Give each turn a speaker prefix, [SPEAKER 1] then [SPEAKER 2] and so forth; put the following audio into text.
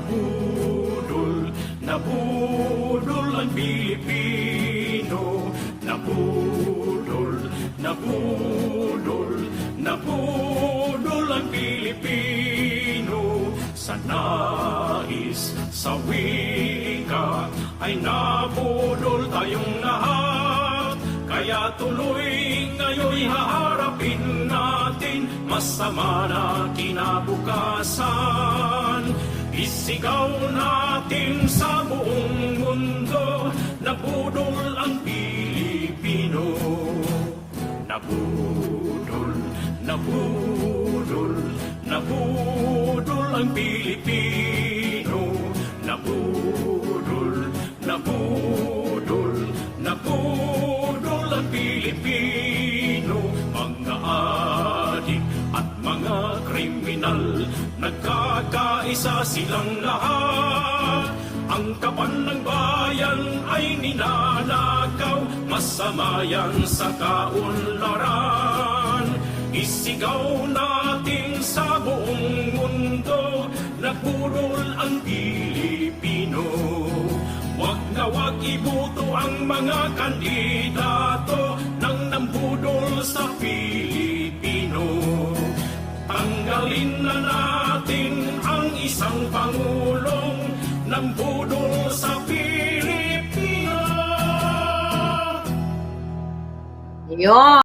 [SPEAKER 1] nabudol, nabudol ang Pilipino. Nabudol, nabudol, nabudol ang Pilipino. Sa nais, sa wika, ay nabudol tayong lahat. Kaya tuloy ngayon haharapin natin masama na kinabukasan. Isigaw natin sa buong mundo, nabudol ang Pilipino. Nabudol, nabudol, nabudol ang Pilipino. Nabudol, nabudol, nabudol ang Pilipino. Mga adik at mga kriminal, nagkakaisa silang lahat. Ang kaban ng bayan ay ninanakaw, masama yan sa kaunlaran. Isigaw natin sa buong mundo, nabudol ang Pilipino. Wag na wag iboto ang mga kandidato nang nambudol sa Pilipino. Tanggalin na natin ang isang pangulong nambudol sa Pilipino.
[SPEAKER 2] Yun.